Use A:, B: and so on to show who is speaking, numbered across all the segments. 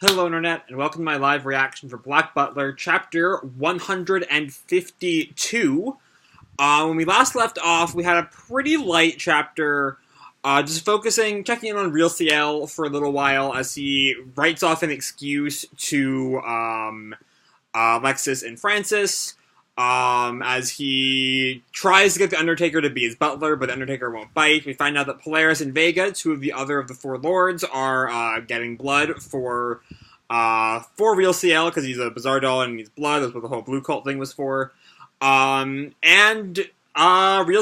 A: Hello Internet, and welcome to my live reaction for Black Butler, chapter 152. When we last left off, we had a pretty light chapter, just checking in on real Ciel for a little while as he writes off an excuse to Lexus and Francis, as he tries to get the Undertaker to be his butler, but the Undertaker won't bite. We find out that Polaris and Vega, two of the other of the four lords, are getting blood for real Ciel, because he's a bizarre doll and needs blood. That's what the whole blue cult thing was for. Real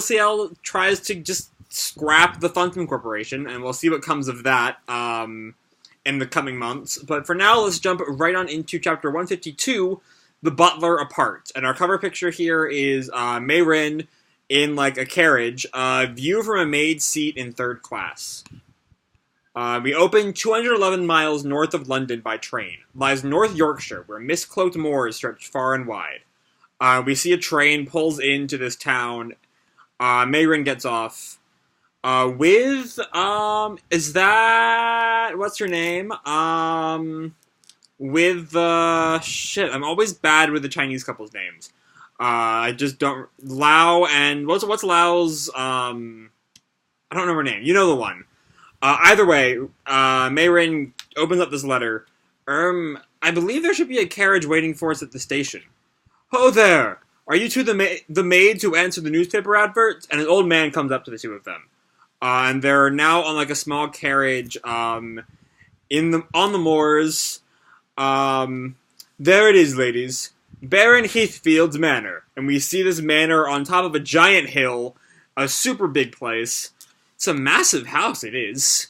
A: Ciel tries to just scrap the Phantom Corporation, and we'll see what comes of that in the coming months. But for now, let's jump right on into chapter 152, The Butler Apart. And our cover picture here is Mey-Rin in, like, a carriage, view from a maid's seat in third class. We open 211 miles north of London by train. Lies North Yorkshire, where mist-cloaked moors stretch far and wide. We see a train pulls into this town. Mey-Rin gets off. Is that... what's her name? Shit, I'm always bad with the Chinese couple's names. I just don't... Lao and... What's Lao's, I don't know her name. You know the one. Either way, Mey-Rin opens up this letter. I believe there should be a carriage waiting for us at the station. Ho there! Are you two the maids who answer the newspaper adverts? And an old man comes up to the two of them. And they're now on, like, a small carriage, on the moors. There it is, ladies. Baron Heathfield's manor. And we see this manor on top of a giant hill. A super big place. It's a massive house, it is.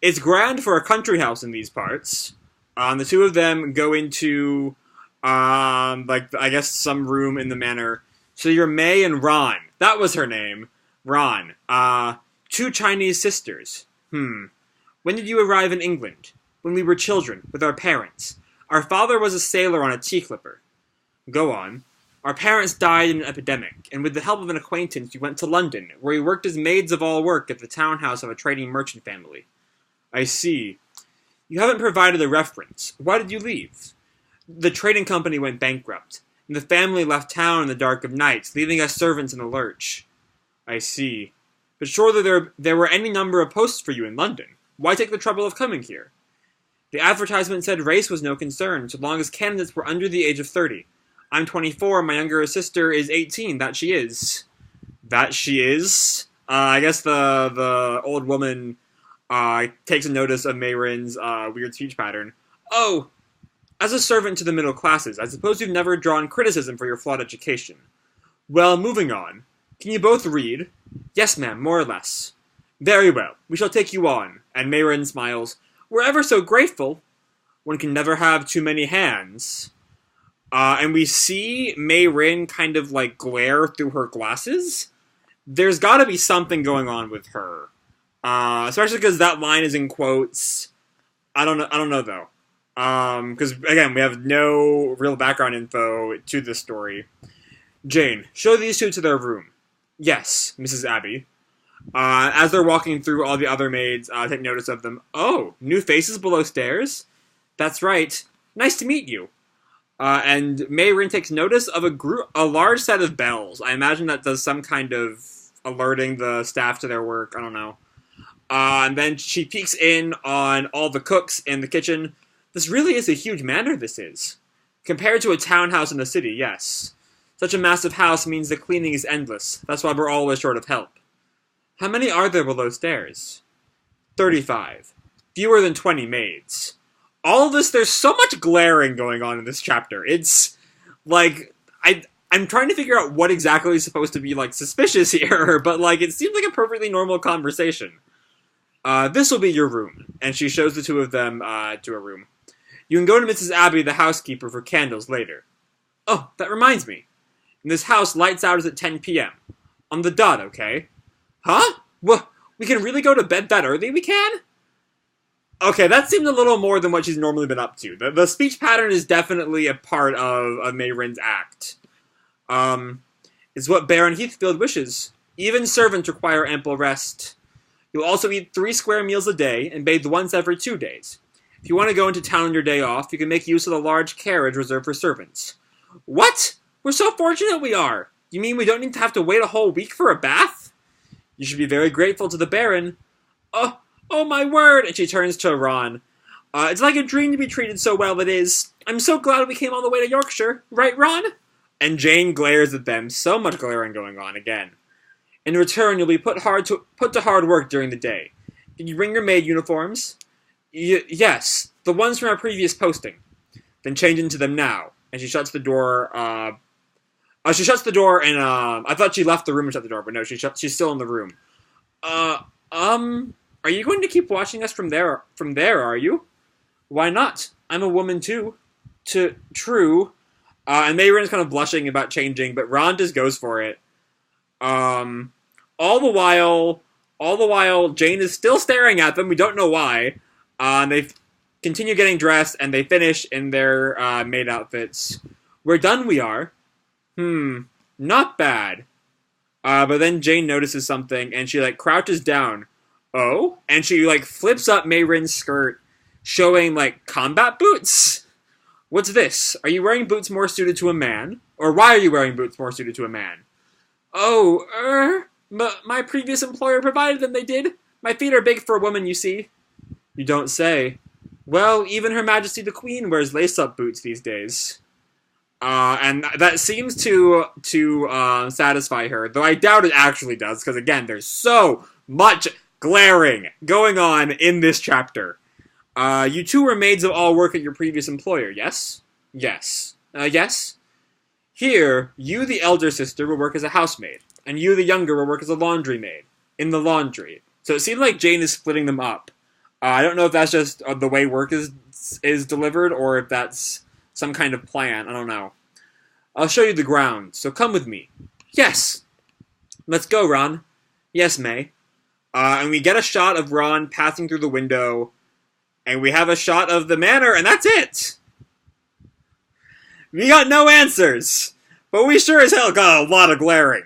A: It's grand for a country house in these parts. The two of them go into, I guess some room in the manor. So you're May and Ron. That was her name. Ron. Two Chinese sisters. When did you arrive in England? When we were children, with our parents. Our father was a sailor on a tea clipper. Go on. Our parents died in an epidemic, and with the help of an acquaintance, we went to London, where we worked as maids of all work at the townhouse of a trading merchant family. I see. You haven't provided a reference. Why did you leave? The trading company went bankrupt, and the family left town in the dark of nights, leaving us servants in the lurch. I see. But surely there were any number of posts for you in London. Why take the trouble of coming here? The advertisement said race was no concern, so long as candidates were under the age of 30. I'm 24, my younger sister is 18, that she is. That she is? I guess the old woman takes a notice of Mey-Rin's weird speech pattern. Oh, as a servant to the middle classes, I suppose you've never drawn criticism for your flawed education. Well, moving on. Can you both read? Yes, ma'am, more or less. Very well, we shall take you on. And Mey-Rin smiles. We're ever so grateful. One can never have too many hands. And we see Mey-Rin kind of, like, glare through her glasses. There's gotta be something going on with her. Especially because that line is in quotes. I don't know, though. Because, again, we have no real background info to this story. Jane, show these two to their room. Yes, Mrs. Abbey. As they're walking through, all the other maids take notice of them. Oh, new faces below stairs? That's right. Nice to meet you. And Mey-Rin takes notice of a large set of bells. I imagine that does some kind of alerting the staff to their work. I don't know. And then she peeks in on all the cooks in the kitchen. This really is a huge manor, this is. Compared to a townhouse in the city, yes. Such a massive house means the cleaning is endless. That's why we're always short of help. How many are there below stairs? 35. Fewer than 20 maids. All of this, there's so much glaring going on in this chapter. It's, like, I'm trying to figure out what exactly is supposed to be, like, suspicious here, but, like, it seems like a perfectly normal conversation. This will be your room. And she shows the two of them, to a room. You can go to Mrs. Abbey, the housekeeper, for candles later. Oh, that reminds me. In this house, lights out is at 10 p.m. On the dot, okay? Huh? What? We can really go to bed that early, we can? Okay, that seemed a little more than what she's normally been up to. The speech pattern is definitely a part of Mey-Rin's act. It's what Baron Heathfield wishes. Even servants require ample rest. You'll also eat 3 square meals a day and bathe once every 2 days. If you want to go into town on your day off, you can make use of the large carriage reserved for servants. What? We're so fortunate we are! You mean we don't need to have to wait a whole week for a bath? You should be very grateful to the Baron. Oh my word! And she turns to Ron. It's like a dream to be treated so well it is. I'm so glad we came all the way to Yorkshire. Right, Ron? And Jane glares at them, so much glaring going on again. In return, you'll be put to hard work during the day. Did you bring your maid uniforms? Yes, the ones from our previous posting. Then change into them now. And she shuts the door, she shuts the door and, I thought she left the room and shut the door, but no, she's still in the room. Are you going to keep watching us from there, are you? Why not? I'm a woman too. True. And Mey-Rin is kind of blushing about changing, but Ron just goes for it. All the while, Jane is still staring at them. We don't know why. They continue getting dressed, and they finish in their maid outfits. We're done, we are. Not bad. But then Jane notices something, and she, crouches down. Oh? And she, flips up Mey-Rin's skirt, showing, combat boots. What's this? Are you wearing boots more suited to a man? Or why are you wearing boots more suited to a man? Oh, my previous employer provided them, they did. My feet are big for a woman, you see. You don't say. Well, even Her Majesty the Queen wears lace-up boots these days. And that seems to satisfy her, though I doubt it actually does, because again, there's so much glaring going on in this chapter. You two were maids of all work at your previous employer, yes? Yes. Yes? Here, you, the elder sister, will work as a housemaid, and you, the younger, will work as a laundry maid, in the laundry. So it seems like Jane is splitting them up. I don't know if that's just the way work is delivered, or if that's some kind of plan. I don't know. I'll show you the ground, so come with me. Yes! Let's go, Ron. Yes, May. And we get a shot of Ron passing through the window, and we have a shot of the manor, and that's it! We got no answers, but we sure as hell got a lot of glaring.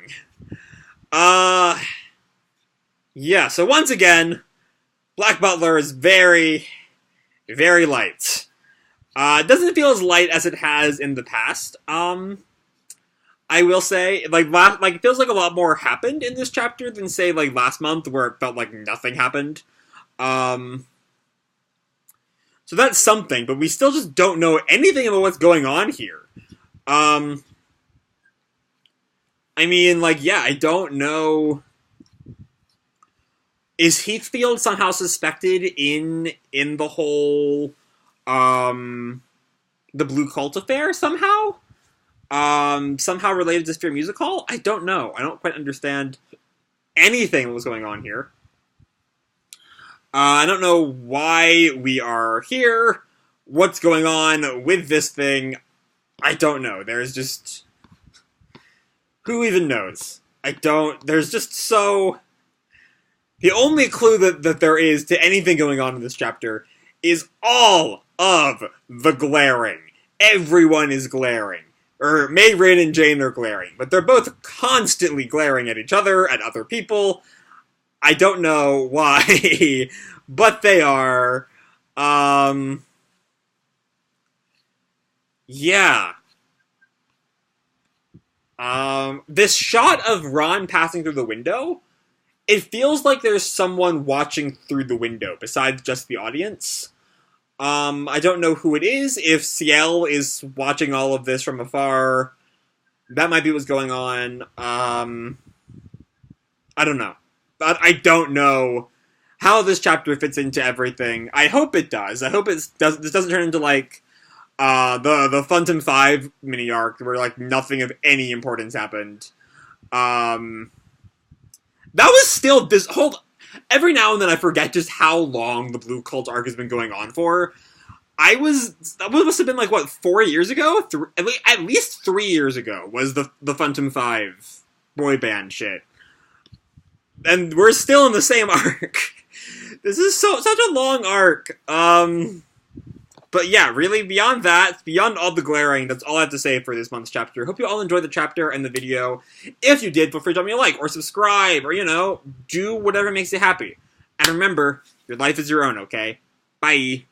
A: Yeah, so once again, Black Butler is very, very light. It doesn't feel as light as it has in the past. I will say, it feels like a lot more happened in this chapter than, say, last month, where it felt like nothing happened. So that's something, but we still just don't know anything about what's going on here. I mean, yeah, I don't know. Is Heathfield somehow suspected in the whole, the Blue Cult affair somehow? Somehow related to Sphere Music Hall? I don't know. I don't quite understand anything that was going on here. I don't know why we are here, what's going on with this thing. I don't know. There's just... Who even knows? There's just so... The only clue that there is to anything going on in this chapter is all of the glaring. Everyone is glaring. Mey-Rin and Jane are glaring, but they're both constantly glaring at each other, at other people. I don't know why, but they are. Yeah. This shot of Ron passing through the window, it feels like there's someone watching through the window, besides just the audience. I don't know who it is. If Ciel is watching all of this from afar, that might be what's going on. I don't know. But I don't know how this chapter fits into everything. I hope it does. I hope this doesn't turn into, the Phantom 5 mini-arc, where, nothing of any importance happened. That was still this whole... Every now and then I forget just how long the Blue Cult arc has been going on for. That must have been 4 years ago? At least 3 years ago was the Phantom 5 boy band shit. And we're still in the same arc. This is such a long arc. But yeah, really, beyond that, beyond all the glaring, that's all I have to say for this month's chapter. Hope you all enjoyed the chapter and the video. If you did, feel free to drop me a like, or subscribe, or, do whatever makes you happy. And remember, your life is your own, okay? Bye!